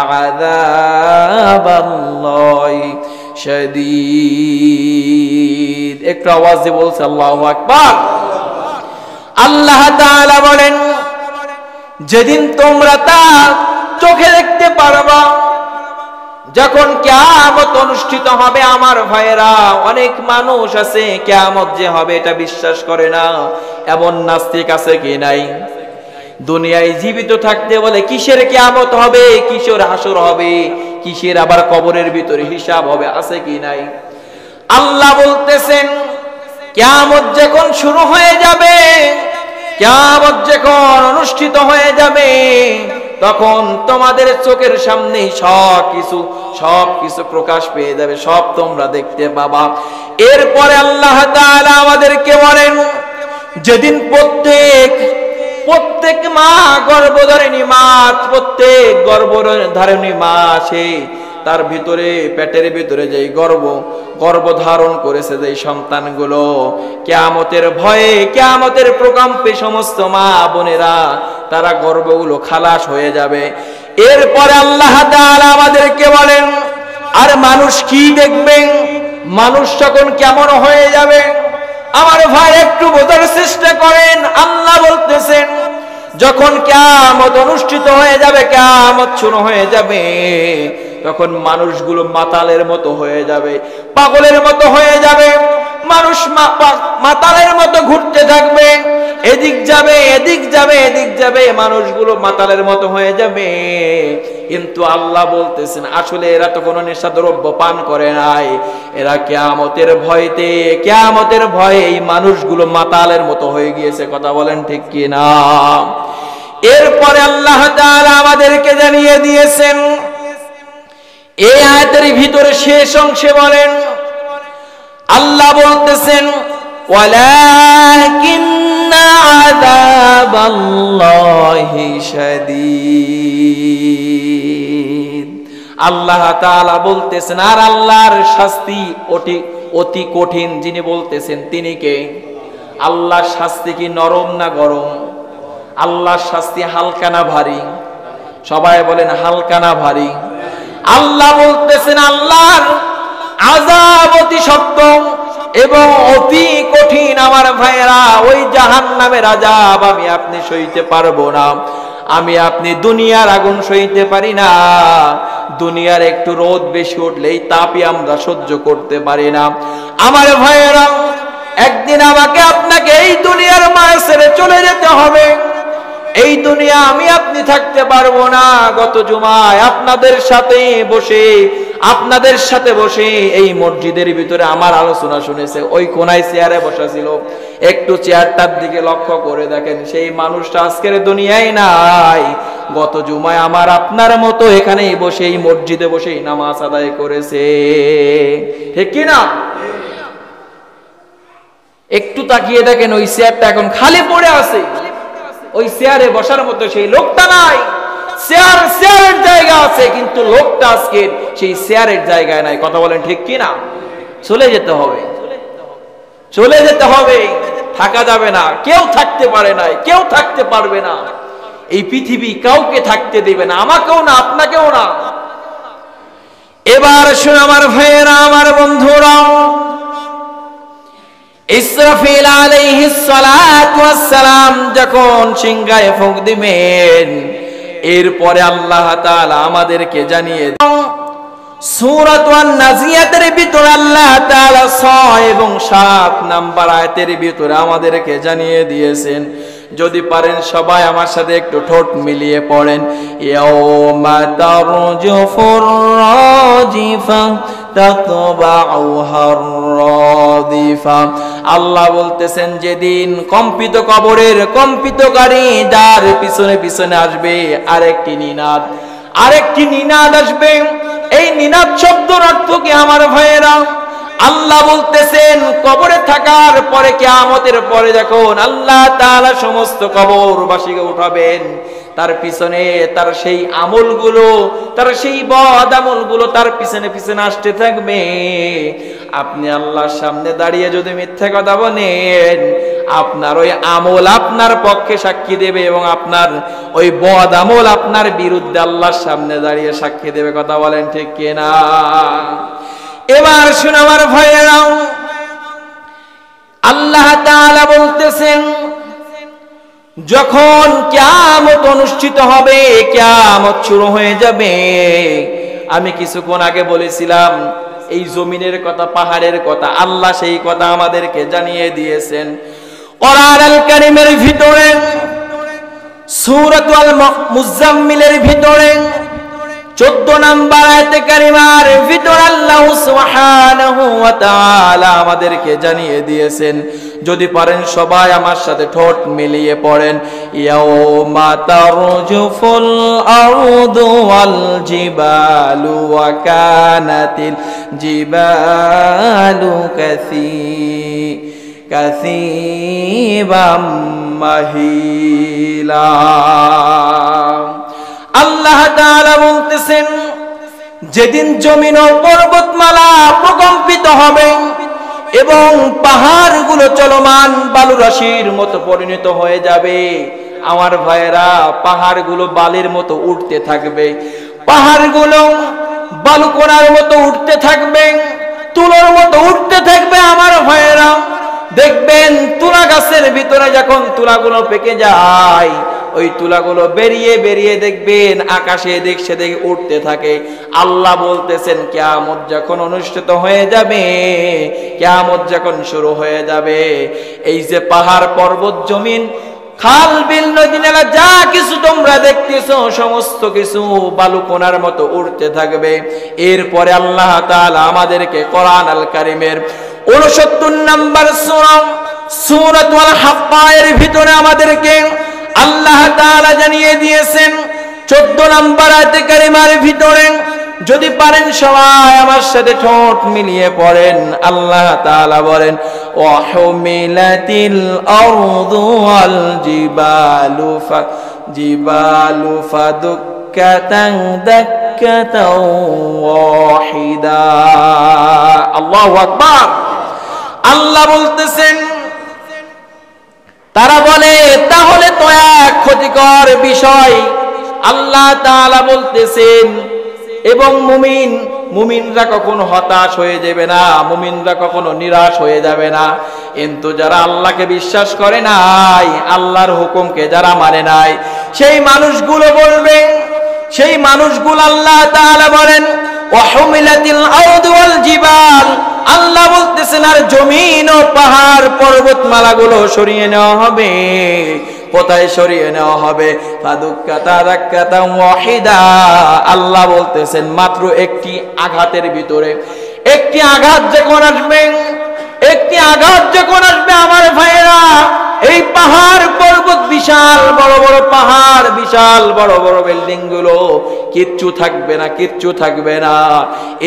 আযাবাল্লাহি শাদীদ। একটু আওয়াজ দিয়ে বলছে আল্লাহু আকবার। আল্লাহ তাআলা বলেন, যেদিন তোমরা তা চোখে দেখতে পারবা, যখন কিয়ামত অনুষ্ঠিত হবে। আমার ভাইয়েরা, অনেক মানুষ আছে কিয়ামত যে হবে এটা বিশ্বাস করে না, এমন নাস্তিক আছে কি নাই? দুনিয়ায় জীবিত থাকতে বলে কিসের কিয়ামত হবে, কিসের হাসর হবে, কিসের আবার কবরের ভিতরে হিসাব হবে, আছে কি নাই? আল্লাহ বলতেছেন, কিয়ামত যখন শুরু হয়ে যাবে, কিয়ামত যখন অনুষ্ঠিত হয়ে যাবে, তখন তোমাদের চোখের সামনেই সব কিছু প্রকাশ পেয়ে যাবে, সব তোমরা দেখতে পাবা। এরপরে আল্লাহ তাআলা আমাদেরকে বলেন, যেদিন প্রত্যেক মা গর্ভধারিণী মা, প্রত্যেক গর্ভধারিণী মা সে তার ভিতরে পেটের ভিতরে যেই গর্ভ ধারণ করেছে যেই সন্তানগুলো, কিয়ামতের ভয়ে কিয়ামতের প্রকম্পে সমস্ত মা বোনেরা তারা গর্ভগুলো খালাস হয়ে যাবে। এরপরে আল্লাহ তাআলা আমাদেরকে বলেন, আর মানুষ কি দেখবেন, মানুষ তখন কেমন হয়ে যাবে? আমার ভাই একটু বোঝার চেষ্টা করেন। আল্লাহ বলতেছেন, যখন কিয়ামত অনুষ্ঠিত হয়ে যাবে, কিয়ামত শুরু হয়ে যাবে, তখন মানুষগুলো মাতালের মতো হয়ে যাবে, পাগলের মতো হয়ে যাবে। মানুষ মাতালের মতো ঘুরতে থাকবে, এদিক যাবে এদিক যাবে এদিক যাবে, মানুষগুলো মাতালের মতো হয়ে যাবে। কিন্তু আল্লাহ বলতেছেন, আসলে এরা তো কোনো নেশাদ্রব্য পান করে নাই, এরা কিয়ামতের ভয়ে এই মানুষগুলো মাতালের মতো হয়ে গিয়েছে। কথা বলেন ঠিক কি না? এরপরে আল্লাহ তাআলা আমাদেরকে জানিয়ে দিয়েছেন, এই আয়াতের ভিতরে শেষ অংশে বলেন, আল্লাহ বলতেছেন, ওয়ালাকিন্না আযাবাল্লাহি শাদীদ। আল্লাহ তাআলা বলতেছেন, আর আল্লাহর শাস্তি অতি কঠিন। যিনি বলতেছেন তিনি কে? আল্লাহর শাস্তি কি নরম না গরম? আল্লাহর শাস্তি হালকা না ভারী? সবাই বলেন হালকা না ভারী? আল্লাহ বলতেছেন, আল্লাহর আযাব অতি শক্ত এবং অতি কঠিন। আমার ভাইয়েরা, ওই জাহান্নামের আযাব আমি আপনি সইতে পারবো না। আমি আপনি দুনিয়ার আগুন সইতে পারি না। দুনিয়ার একটু রোদ বেশি উঠলেই তাপই আমরা সহ্য করতে পারি না। আমার ভাইয়েরা, একদিন আমাকে আপনাকে এই দুনিয়ার মায়া ছেড়ে চলে যেতে হবে। এই দুনিয়া আমি আপনি থাকতে পারবো না। গত জুমায় আপনাদের সাথে বসে এই মসজিদের ভিতরে আমার আলোচনা শুনেছে, ওই কোনায় চেয়ারে বসা ছিল। একটু চেয়ারটার দিকে লক্ষ্য করে দেখেন, সেই মানুষটা আজকের দুনিয়ায় নাই। গত জুমায় আমার আপনার মতো এখানেই বসে এই মসজিদে বসেই নামাজ আদায় করেছে, ঠিক কি না? একটু তাকিয়ে দেখেন, ওই চেয়ারটা এখন খালি পড়ে আছে। ওই চেয়ারে বসার মতো সেই লোকটা নাই। চেয়ারের জায়গা আছে, কিন্তু লোকটা আজকে সেই চেয়ারের জায়গায় নাই। কথা বলেন ঠিক কি না? চলে যেতে হবে, থাকা যাবে না। কেউ থাকতে পারে না, কেউ থাকতে পারবে না। এই পৃথিবী কাউকে থাকতে দেবে না, আমাকেও না, আপনাকেও না। এবার শুন আমার ভাইয়েরা, আমার বন্ধুরা, ইসরাফিল আলাইহিস সালাতু ওয়াস সালাম যখন সিংহায় ফুঁক দিবেন, এরপরে আল্লাহ তাআলা আমাদেরকে জানিয়ে সূরাতুন নাজিয়াতের ভিতরে আল্লাহ তাআলা 6 এবং 7 নাম্বার আয়াতের ভিতরে আমাদেরকে জানিয়ে দিয়েছেন। যদি পারেন সবাই আমার সাথে একটু ঠোঁট মিলিয়ে পড়েন, ইয়াউমা তারজুফুর রাজিফা তাতবাউহার রাদিফা। আল্লাহ বলতেছেন, যেদিন কম্পিত কবরের কম্পিতকারী যার পিছনে পিছনে আসবে আরেকটি নিনাদ আসবে। এই নিনাদ শব্দের অর্থ কি আমার ভাইয়েরা? আল্লাহ বলতেছেন, কবরে থাকার পরে কিয়ামতের পরে যখন আল্লাহ তাআলা সমস্ত কবরবাসীকে উঠাবেন, তার পিছনে তার সেই আমলগুলো, তার সেই বদ আমলগুলো তার পিছনে পিছনে আসতে থাকবে। আপনি আল্লাহর সামনে দাঁড়িয়ে যদি মিথ্যা কথা বলেন, আপনার ওই আমল আপনার পক্ষে সাক্ষী দেবে এবং আপনার ওই বদ আমল আপনার বিরুদ্ধে আল্লাহর সামনে দাঁড়িয়ে সাক্ষী দেবে। কথা বলেন ঠিক কিনা? এবার শুন আমার ভাইয়েরা, আল্লাহ তাআলা বলতেছেন, যখন কিয়ামত অনুষ্ঠিত হবে, কিয়ামত শুরু হয়ে যাবে। আমি কিছুক্ষণ আগে বলেছিলাম এই জমিনের কথা, পাহাড়ের কথা, আল্লাহ সেই কথা আমাদেরকে জানিয়ে দিয়েছেন। কোরআন আল কারীমের ভিতরে সূরাতুল মুজাম্মিলের ভিতরে 14 নম্বর আয়াতে কারিমার ভিতর আল্লাহ সুবহানাহু ওয়া তাআলা আমাদেরকে জানিয়ে দিয়েছেন, যদি পারেন সবাই আমার সাথে ঠোঁট মিলিয়ে পড়েন, ইয়াউমা তারজুফুল আরদু ওয়াল জিবালু ওয়া কানাতিল জিবালু কাসীবাম মাহিলা। আল্লাহ তাআলা বলতেছেন, যেদিন জমিন ও পর্বতমালা প্রকম্পিত হবে এবং পাহাড়গুলো চলমান বালুরাশির মতো পরিণত হয়ে যাবে। আমার ভাইয়েরা, পাহাড়গুলো বালির মতো উঠতে থাকবে, পাহাড়গুলো বালুকণার মতো উঠতে থাকবে, তুলোর মতো উঠতে থাকবে। আমার ভাইয়েরা, দেখবেন তুলা গাছের ভিতরে যখন তুলাগুলো পেকে যায়, ওই তুলাগুলো বেরিয়ে বেরিয়ে দেখবেন আকাশে এদিক সেদিক উঠতে থাকে। আল্লাহ বলতেছেন, কিয়ামত যখন অনুষ্ঠিত হয়ে যাবে, কিয়ামত যখন শুরু হয়ে যাবে, এই যে পাহাড় পর্বত জমিন খাল বিল নদী নালা যা কিছু তোমরা দেখতেছো, সমস্ত কিছু বালুকণার মতো উঠতে থাকবে। এরপরে আল্লাহ তাআলা আমাদেরকে কোরআন আল কারীমের 69 নম্বর সূরা সূরাতুল হাক্কা এর ভিতরে আমাদেরকে আল্লাহ তাআলা জানিয়ে দিয়েছেন 14 নম্বর আয়াতে কারিমার ভিতরে, যদি পারেন সবাই আমার সাথে ঠোঁট মিলিয়ে পড়েন। আল্লাহ তাআলা বলেন, ওয়া হুমিলাতিল আরদু ওয়াল জিবালু ফাদুক্কাতান দাক্কাতাও ওয়াহিদা। আল্লাহু আকবার। আল্লাহ বলতেছেন, তারা বলে তাহলে তো এক ক্ষতিকর বিষয়। আল্লাহ তাআলা বলতেছেন, এবং মুমিনরা কখনো হতাশ হয়ে যাবে না, মুমিনরা কখনো নিরাশ হয়ে যাবে না। কিন্তু যারা আল্লাহকে বিশ্বাস করে নাই, আল্লাহর হুকুমকে যারা মানে নাই, সেই মানুষগুলো বলবে, সেই মানুষগুলো আল্লাহ তাআলা বলেন, ওয়া হুমিলাতিল আরদু ওয়াল জিবাল। আল্লাহ বলতেছেন, আর জমিন ও পাহাড় পর্বতমালাগুলো সরিয়ে নেওয়া হবে। কোথায় সরিয়ে নেওয়া হবে? ফাদুক্কাতান ওয়াহিদা। আল্লাহ বলতেছেন, মাত্র একটি আঘাতের ভিতরে, একটি আঘাত যখন আসবে, একটি আঘাত যখন আসবে আমার ভাইয়েরা, এই পাহাড় পর্বত, বিশাল বড় বড় পাহাড়, বিশাল বড় বড় বিল্ডিং গুলো কিচ্ছু থাকবে না, কিচ্ছু থাকবে না।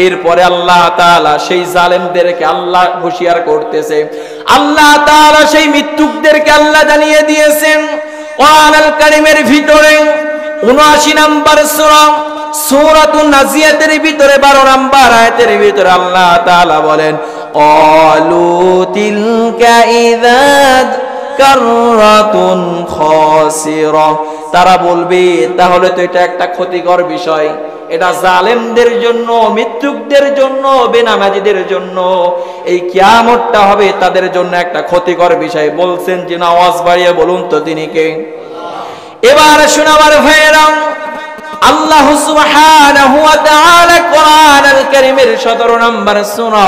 এরপরে আল্লাহ তাআলা সেই জালেমদেরকে আল্লাহ হুঁশিয়ার করতেছে। আল্লাহ তাআলা সেই মৃত্যুকদেরকে আল্লাহ জানিয়ে দিয়েছেন কোরআন আল কারীমের ভিতরে ৭৯ নম্বর সূরা সূরাতুন নাজিয়াতের ভিতরে ১২ নম্বর আয়াতের ভিতরে আল্লাহ তাআলা বলেন, ক্বালু তিলকা ইযা কাররাতুন খাসিরা। তারা বলবে, তাহলে তো এটা একটা ক্ষতিকর বিষয়, এটা জালেমদের জন্য, মৃত্যুকদের জন্য, বেনামাজিদের জন্য এই কিয়ামতটা হবে তাদের জন্য একটা ক্ষতিকর বিষয়। বলছেন যে না, আওয়াজ বাড়িয়ে বলুন তো তিনি কে? এবার শোনাবার ভাইয়েরা, আল্লাহ সুবহানাহু ওয়া তাআলা কোরআন আল কারীমের ১৭ নম্বর সূরা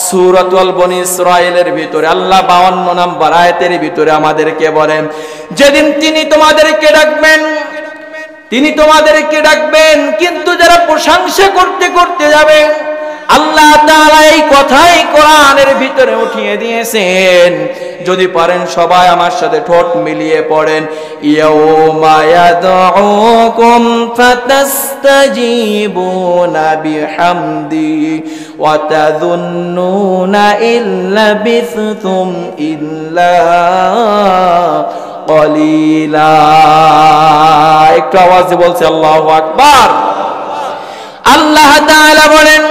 সূরাতুল বনী ইসরাঈলের ভিতরে আল্লাহ ৫২ নম্বর আয়াতের ভিতরে আমাদেরকে বলেন, যেদিন তিনি তোমাদেরকে ডাকবেন, তিনি তোমাদেরকে ডাকবেন, কিন্তু যারা প্রশংসা করতে করতে যাবে, আল্লাহ তাআলা এই কথাই কোরআনের ভিতরে উঠিয়ে দিয়েছেন। যদি পারেন সবাই আমার সাথে ঠোঁট মিলিয়ে পড়েন, ইয়াউমা ইয়াদউকুম ফাতাস্তাজিবুনা বিহামদি ওয়া তাযুন্নুনা ইল্লা বিসতুম ইল্লা কলিলা। একটু আওয়াজে বলছে আল্লাহু আকবার। আল্লাহ তাআলা বলেন,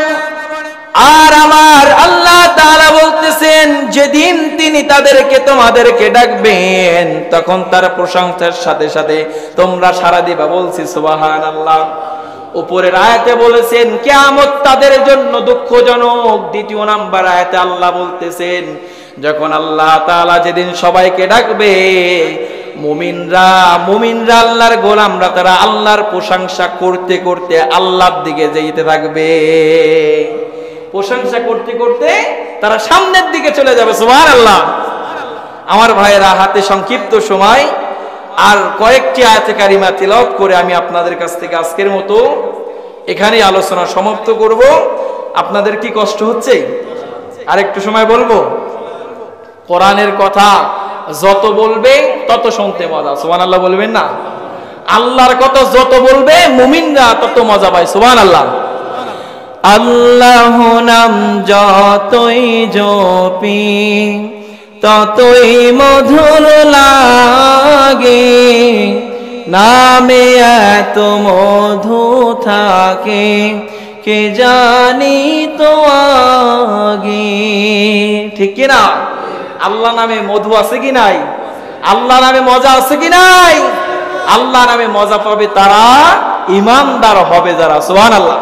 আর আমার আল্লাহ তাআলা বলতেছেন, যেদিন তিনি তাদেরকে তোমাদেরকে ডাকবেন, তখন তার প্রশংসার সাথে সাথে তোমরা সাড়া দিবা। বলছি সুবহানাল্লাহ। উপরের আয়াতে বলেছেন কিয়ামত তাদের জন্য দুঃখজনক। ২য় নাম্বার আয়াতে আল্লাহ বলতেছেন, যখন আল্লাহ তাআলা যেদিন সবাইকে ডাকবে, মুমিনরা আল্লাহর গোলামরা তারা আল্লাহর প্রশংসা করতে করতে আল্লাহর দিকে যেতে থাকবে। প্রশংসা করতে করতে তারা সামনের দিকে চলে যাবে। সুবহানাল্লাহ। আমার ভাইয়েরা, হাতে সংক্ষিপ্ত সময়, আর কয়েকটি আয়াতে কারিমা তিলাওয়াত করে আমি আপনাদের কাছ থেকে আজকের মতো এখানেই আলোচনা সমাপ্ত করব। আপনাদের কি কষ্ট হচ্ছে? আর একটু সময় বলবো? কোরআনের কথা যত বলবে তত শুনতে মজা, সুবহানাল্লাহ বলবেন না? আল্লাহর কথা যত বলবে মুমিনরা তত মজা পায়, সুবহানাল্লাহ। আল্লাহ নাম যতই জপি ততই মধুর লাগে, নামে এত মধু থাকে কে জানি তো আগে। ঠিক কি না? আল্লাহ নামে মধু আছে কি নাই? আল্লাহ নামে মজা আছে কি নাই? আল্লাহ নামে মজা পাবে তারা, ইমানদার হবে যারা, সুবহানাল্লাহ।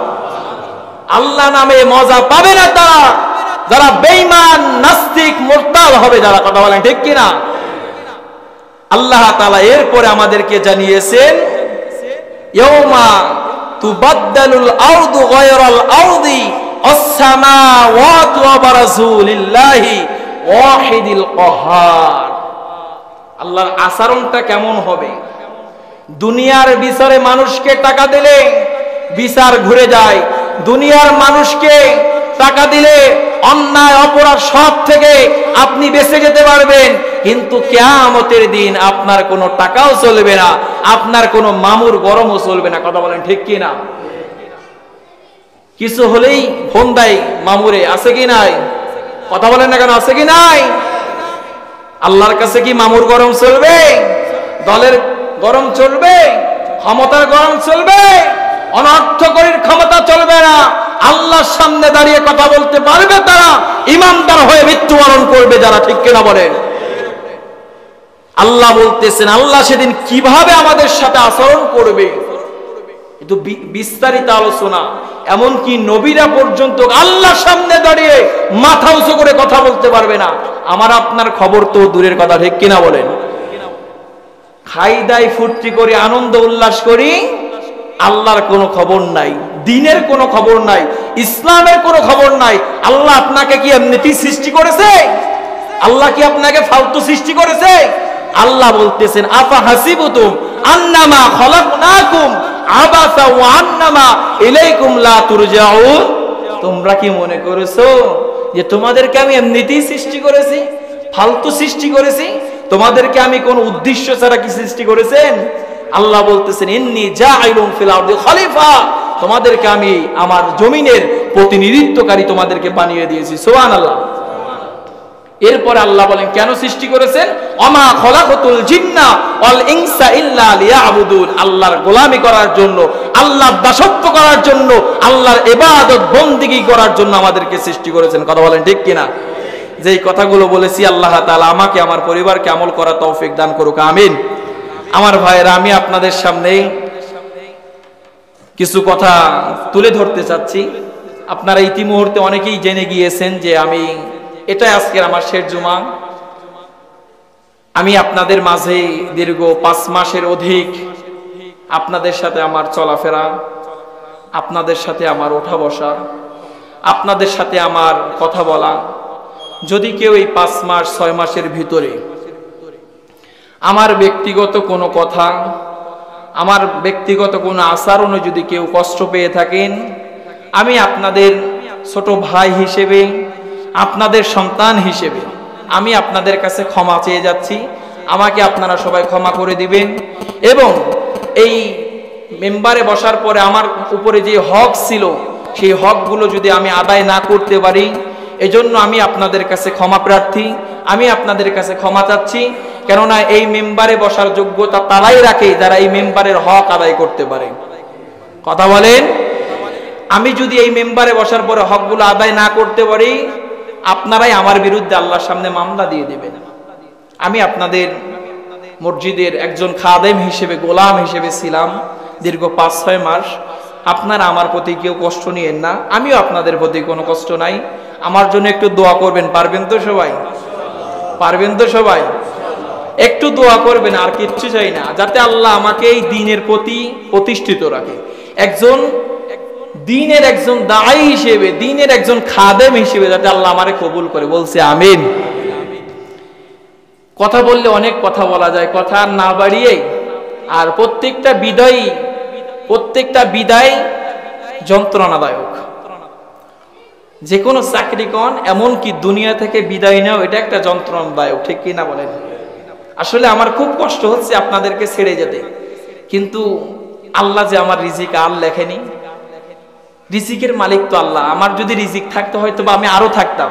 আল্লাহ নামে মজা পাবে না তারা যারা বেঈমান, নাস্তিক, মুরতাদ হবে যারা, কথা বলেন ঠিক কি না? আল্লাহ তাআলা এরপরে আমাদেরকে জানিয়েছেন ইয়াউমা তুবাদদালুল আরদু গায়রাল আরদি ওয়াস-সামাওয়াতু ওয়া বারাজুলিল্লাহি ওয়াহিদিল কাহ্হার। আল্লাহর আচরণটা কেমন হবে? দুনিয়ার বিচারে মানুষকে টাকা দিলে বিচার ঘুরে যায়, দুনিয়ার মানুষকে টাকা দিলে অন্যায় অপরাধ সব থেকে আপনি বেঁচে যেতে পারবেন, কিন্তু কিয়ামতের দিন আপনার কোনো টাকাও চলবে না, আপনার কোনো মামুর গরমও চলবে না, কথা বলেন ঠিক কি না? কিছু হলেই ফোন দেয় মামুরে, আছে কি নাই? কথা বলেন না কেন, আছে কি নাই? আল্লাহর কাছে কি মামুর গরম চলবে? দলের গরম চলবে? ক্ষমতার গরম চলবে? অনর্থকরীর ক্ষমতা চলবে না। আল্লাহর সামনে দাঁড়িয়ে কথা বলতে পারবে তারা, ইমানদার হয়ে মৃত্যুবরণ করবে যারা, ঠিক কিনা বলেন? আল্লাহ বলতেছেন আল্লাহ সেদিন কিভাবে আমাদের সাথে আচরণ করবে, কিন্তু বিস্তারিত আলোচনা, এমনকি নবীরা পর্যন্ত আল্লাহর সামনে দাঁড়িয়ে মাথা উঁচু করে কথা বলতে পারবে না। আমার আপনার খবর তো দূরের কথা, ঠিক কিনা বলেন? খাই দাই ফুর্তি করি, আনন্দ উল্লাস করি, আল্লাহর কোনো খবর নাই, দ্বীনের কোনো খবর নাই, ইসলামের কোনো খবর নাই। আল্লাহ আপনাকে কি এমনিতেই সৃষ্টি করেছে? আল্লাহ কি আপনাকে ফালতু সৃষ্টি করেছে? আল্লাহ বলতেছেন আফা হাসিবুতুম আন্নামা খলাকনাকুম আবাসা ওয়া আন্নামা ইলাইকুম লা তুরজাউন। তোমরা কি মনে করেছো যে তোমাদেরকে আমি এমনিতেই সৃষ্টি করেছি, ফালতু সৃষ্টি করেছি? তোমাদেরকে আমি কোন উদ্দেশ্য ছাড়া কি সৃষ্টি করেছেন? আল্লাহ বলতেছেন ইন্নী জাইলুন ফিল আরদি খলিফা, তোমাদেরকে আমি আমার জমিনের প্রতিনিধিত্বকারী তোমাদেরকে বানিয়ে দিয়েছি, সুবহানাল্লাহ। এরপর আল্লাহ বলেন কেন সৃষ্টি করেছেন? ওমা খলাকাতুল জিন্না ওয়াল ইনসা ইল্লা লিয়াবুদুন, আল্লাহর গোলামি করার জন্য, আল্লাহর দাসত্ব করার জন্য, আল্লাহর ইবাদত বন্দেগী করার জন্য আমাদেরকে সৃষ্টি করেছেন, কথা বলেন ঠিক কিনা? যেই কথাগুলো বলেছি আল্লাহ তাআলা আমাকে আমার পরিবারকে আমল করার তৌফিক দান করুক, আমিন। আমার ভাইয়েরা, আমি আপনাদের সামনে কিছু কথা তুলে ধরতে চাচ্ছি। আপনারা ইতিমুহূর্তে অনেকেই জেনে গিয়েছেন যে আমি এটাই আজকের আমার শেষ জুমা। আমি আপনাদের মাঝে দীর্ঘ 5 মাসের অধিক আপনাদের সাথে আমার চলাফেরা, আপনাদের সাথে আমার ওঠা বসা, আপনাদের সাথে আমার কথা বলা। যদি কেউ এই 5 মাস 6 মাসের ভিতরে আমার ব্যক্তিগত কোনো কথা, আমার ব্যক্তিগত কোনো আচরণে যদি কেউ কষ্ট পেয়ে থাকেন, আমি আপনাদের ছোট ভাই হিসেবে, আপনাদের সন্তান হিসেবে আমি আপনাদের কাছে ক্ষমা চেয়ে যাচ্ছি। আমাকে আপনারা সবাই ক্ষমা করে দিবেন এবং এই মেম্বারে বসার পরে আমার উপরে যে হক ছিল সেই হকগুলো যদি আমি আদায় না করতে পারি, এজন্য আমি আপনাদের কাছে ক্ষমা প্রার্থী, আমি আপনাদের কাছে ক্ষমা চাচ্ছি। কেননা এই মেম্বারে বসার যোগ্যতা তারাই রাখে যারা এই মেম্বারের হক আদায় করতে পারে, কথা বলেন। আমি যদি এই মেম্বারে বসার পরে হকগুলো আদায় না করতে পারি, আপনারাই আমার বিরুদ্ধে আল্লাহর সামনে মামলা দিয়ে দেবেন। আমি আপনাদের মসজিদের একজন খাদেম হিসেবে, গোলাম হিসেবে ছিলাম দীর্ঘ 5-6 মাস। আপনারা আমার প্রতি কেউ কষ্ট নিয়েন না, আমিও আপনাদের প্রতি কোনো কষ্ট নাই। আমার জন্য একটু দোয়া করবেন, পারবেন তো সবাই? পারবেন তো সবাই? একটু দোয়া করবেন, আর কিচ্ছু চাই না, যাতে আল্লাহ আমাকে এই দ্বীনের প্রতি প্রতিষ্ঠিত রাখে, একজন দ্বীনের একজন দাঈ হিসেবে, দ্বীনের একজন খাদেম হিসেবে যাতে আল্লাহ আমারে কবুল করে, বলছে আমিন। কথা বললে অনেক কথা বলা যায়, কথা না বাড়িয়ে, আর প্রত্যেকটা বিদায় যন্ত্রণাদায়ক। যে কোনো চাকরি কন, এমনকি দুনিয়া থেকে বিদায় নেওয়া এটা একটা যন্ত্রণাদায়ক, ঠিক কি না বলেন? আসলে আমার খুব কষ্ট হচ্ছে আপনাদেরকে ছেড়ে যেতে, কিন্তু আল্লাহ যে আমার রিজিক আর লেখেনি। রিজিকের মালিক তো আল্লাহ। আমার যদি রিজিক থাকতে হয়তো বা আমি আরো থাকতাম,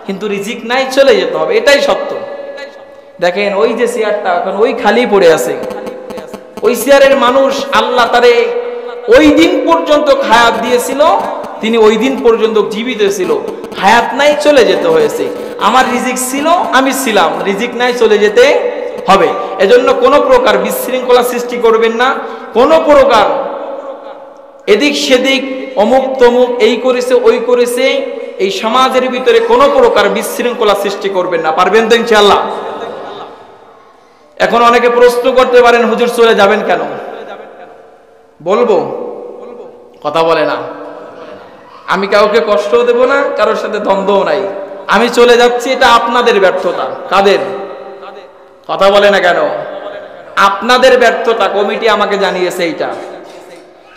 কিন্তু রিজিক নাই, চলে যেতে হবে, এটাই সত্য। দেখেন ওই যে চেয়ারটা এখন ওই খালি পড়ে আছে, ওই চেয়ারের মানুষ আল্লাহ তারে ওই দিন পর্যন্ত হায়াত দিয়েছিল, তিনি ওই দিন পর্যন্ত জীবিত ছিল, হায়াত নাই, চলে যেতে হয়েছে। আমার রিজিক ছিল, আমি ছিলাম, রিজিক নাই, চলে যেতে হবে। এজন্য কোনো প্রকার বিশৃঙ্খলা সৃষ্টি করবেন না, কোনো প্রকার এদিক সেদিক অমুক তমুক এই করেছে ওই করেছে, এই সমাজের ভিতরে কোনো প্রকার বিশৃঙ্খলা সৃষ্টি করবেন না। পারবেন তো ইনশাআল্লাহ? এখন অনেকে প্রশ্ন করতে পারেন, হুজুর চলে যাবেন কেন? বলবো, কথা বলে না। আমি কাউকে কষ্ট দেব না, কারোর সাথে দ্বন্দ্বও নাই। আমি চলে যাচ্ছি, এটা আপনাদের ব্যর্থতা। কাদের? কথা বলে না কেন? আপনাদের ব্যর্থতা। কমিটি আমাকে জানিয়েছে এইটা।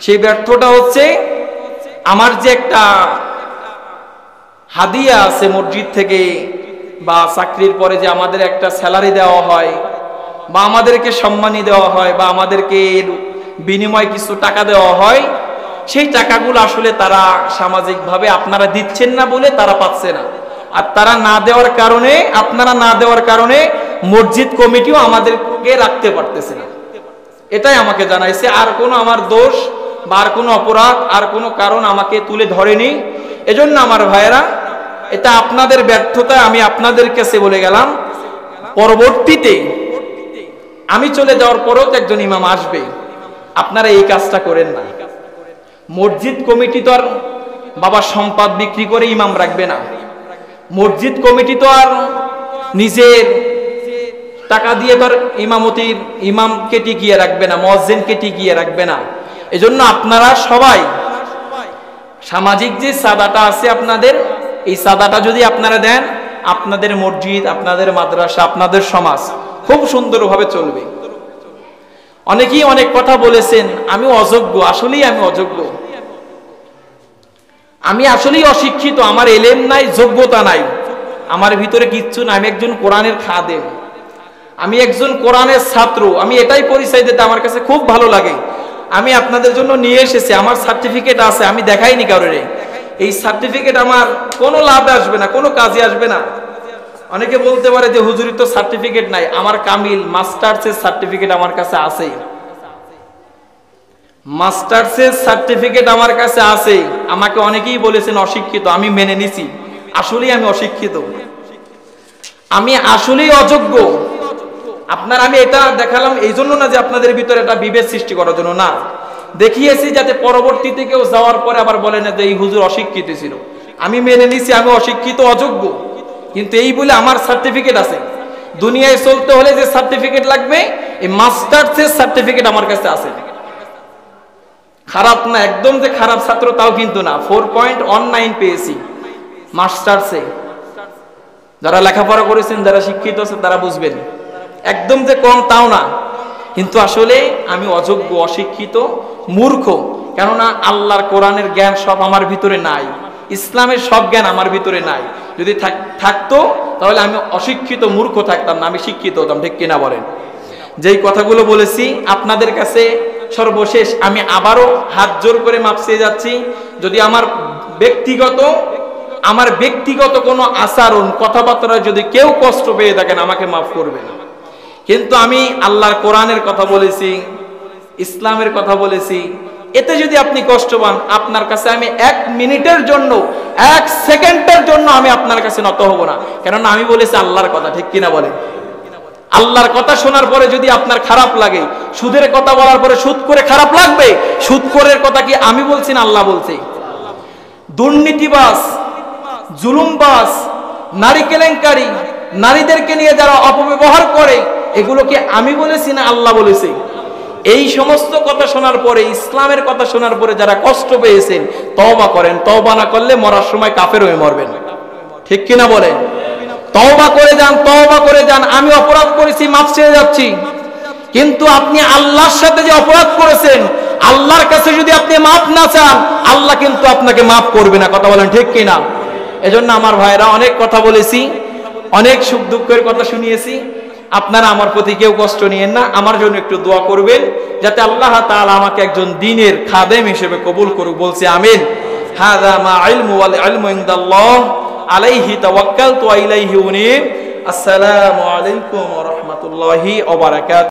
সেই ব্যর্থতা হচ্ছে আমার যে একটা হাদিয়া আছে মসজিদ থেকে, বা চাকরির পরে যে আমাদের একটা স্যালারি দেওয়া হয়, বা আমাদেরকে সম্মানী দেওয়া হয়, বা আমাদেরকে বিনিময়ে কিছু টাকা দেওয়া হয়, সেই টাকাগুলো আসলে তারা সামাজিকভাবে আপনারা দিচ্ছেন না বলে তারা পাচ্ছে না। আর তারা না দেওয়ার কারণে, আপনারা না দেওয়ার কারণে মসজিদ কমিটিও আমাদেরকে রাখতে পারতেছে না। এটাই আমাকে জানাইছে। আর কোনো আমার দোষ বা আর কোনো অপরাধ, আর কোনো কারণ আমাকে তুলে ধরেনি। এজন্য আমার ভাইয়েরা, এটা আপনাদের ব্যর্থতা। আমি আপনাদের কাছে বলে গেলাম, পরবর্তীতে আমি চলে যাওয়ার পরেও তো একজন ইমাম আসবে, আপনারা এই কাজটা করেন না। মসজিদ কমিটি তো আর বাবা সম্পদ বিক্রি করে ইমাম রাখবে না। মসজিদ কমিটি তো আর নিজের টাকা দিয়ে তো আর ইমামকে টিকিয়ে রাখবে না, মুয়াজ্জিনকে টিকিয়ে রাখবে না। এজন্য আপনারা সবাই সামাজিক যে সাদাটা আছে আপনাদের, এই সাদাটা যদি আপনারা দেন, আপনাদের মসজিদ, আপনাদের মাদ্রাসা, আপনাদের সমাজ খুব সুন্দরভাবে চলবে। অনেকেই অনেক কথা বলেছেন, আমি অযোগ্য। আসলেই আমি অযোগ্য, আমি আসলেই অশিক্ষিত, আমার এলেম নাই, যোগ্যতা নাই, আমার ভিতরে কিচ্ছু না। আমি একজন কোরআনের খাদেম, আমি একজন কোরআনের ছাত্র। আমি এটাই পরিচয় দিতে আমার কাছে খুব ভালো লাগে। আমি আপনাদের জন্য নিয়ে এসেছি, আমার সার্টিফিকেট আছে, আমি দেখাইনি কারোরে। এই সার্টিফিকেট আমার কোনো লাভে আসবে না, কোনো কাজে আসবে না। অনেকে বলতে পারে যে হুজুরি তো সার্টিফিকেট নাই। আমার কামিল মাস্টার্সের সার্টিফিকেট আমার কাছে আছে, মাস্টার্সের সার্টিফিকেট আমার কাছে আছে। আমাকে অনেকেই বলেছেন অশিক্ষিত, আমি মেনে নিছি। আসলেই আমি অশিক্ষিত, আমি আসলেই অযোগ্য। আপনার আমি এটা দেখালাম এই জন্য না যে আপনাদের ভিতরে একটা বিভেদ সৃষ্টি করার জন্য, না, দেখিয়েছি যাতে পরবর্তীতে কেউ যাওয়ার পরে আবার বলে না যে এই হুজুর অশিক্ষিত ছিল। আমি মেনে নিছি আমি অশিক্ষিত, অযোগ্য, কিন্তু এই বলে আমার সার্টিফিকেট আছে। দুনিয়ায় চলতে হলে যে সার্টিফিকেট লাগবে, এই মাস্টার্সের সার্টিফিকেট আমার কাছে আছে। খারাপ না, একদম যে খারাপ ছাত্র তাও কিন্তু না। 4.19 পেয়েছি মাস্টার্সে। যারা লেখাপড়া করেছেন, যারা শিক্ষিত আছে তারা বুঝবেন, একদম যে কম তাও না। কিন্তু আসলে আমি অযোগ্য, অশিক্ষিত, মূর্খ। কেননা আল্লাহর কোরআনের জ্ঞান সব আমার ভিতরে নাই, ইসলামের সব জ্ঞান আমার ভিতরে নাই। যদি থাকতো তাহলে আমি অশিক্ষিত, মূর্খ থাকতাম না, আমি শিক্ষিত হতাম, ঠিক কিনা বলেন? যেই কথাগুলো বলেছি আপনাদের কাছে, সর্বশেষ আমি আবারও হাত জোর করে মাপ চেয়ে যাচ্ছি। যদি আমার ব্যক্তিগত কোনো আচরণ, কথাবার্তায় যদি কেউ কষ্ট পেয়ে থাকেন, আমাকে মাফ করবেন। কিন্তু আমি আল্লাহর কোরআনের কথা বলেছি, ইসলামের কথা বলেছি, এতে যদি আপনি কষ্ট পান, আপনার কাছে আমি 1 মিনিটের জন্য, 1 সেকেন্ডের জন্য আমি আপনার কাছে নত হব না। কেননা আমি বলেছি আল্লাহর কথা, ঠিক কিনা বলেন? আল্লাহর কথা শোনার পরে যদি আপনার খারাপ লাগে, সুদের কথা বলার পরে সুদ করে খারাপ লাগবে। সুদ করের কথা কি আমি বলছি না আল্লাহ বলছে? দুর্নীতিবাজ, জুলুমবাজ, নারী কেলেঙ্কারি, নারীদেরকে নিয়ে যারা অপব্যবহার করে, এগুলো কি আমি বলেছি না আল্লাহ বলেছে? এই সমস্ত কথা শোনার পরে, ইসলামের কথা শোনার পরে যারা কষ্ট পেয়েছেন, তওবা করেন। তওবা না করলে মরার সময় কাফের হয়ে মরবেন, ঠিক কিনা বলেন? তওবা করে যান, তওবা করে যান। আমি অপরাধ করেছি, মাফ চেয়ে যাচ্ছি। কিন্তু আপনি আল্লাহর সাথে যে অপরাধ করেছেন, আল্লাহর কাছে যদি আপনি মাফ না চান, আল্লাহ কিন্তু আপনাকে মাফ করবে না। কথা বলেন ঠিক কিনা? এজন্য আমার ভাইরা অনেক কথা বলেছি, অনেক সুখ দুঃখের কথা শুনিয়েছি। আপনারা আমার প্রতি কেউ কষ্ট নিয়েন না, আমার জন্য একটু দোয়া করবেন যাতে আল্লাহ তাআলা আমাকে একজন দ্বীনের খাদেম হিসেবে কবুল করুক। বলছি আমিন। হাযা মা ইলমু ওয়াল ইলমু ইনদাল্লাহ আলাইহি তাওয়াক্কালতু ওয়া ইলাইহি উনীব। আসসালামু আলাইকুম ওয়া রাহমাতুল্লাহি ওয়া বারাকাতুহু।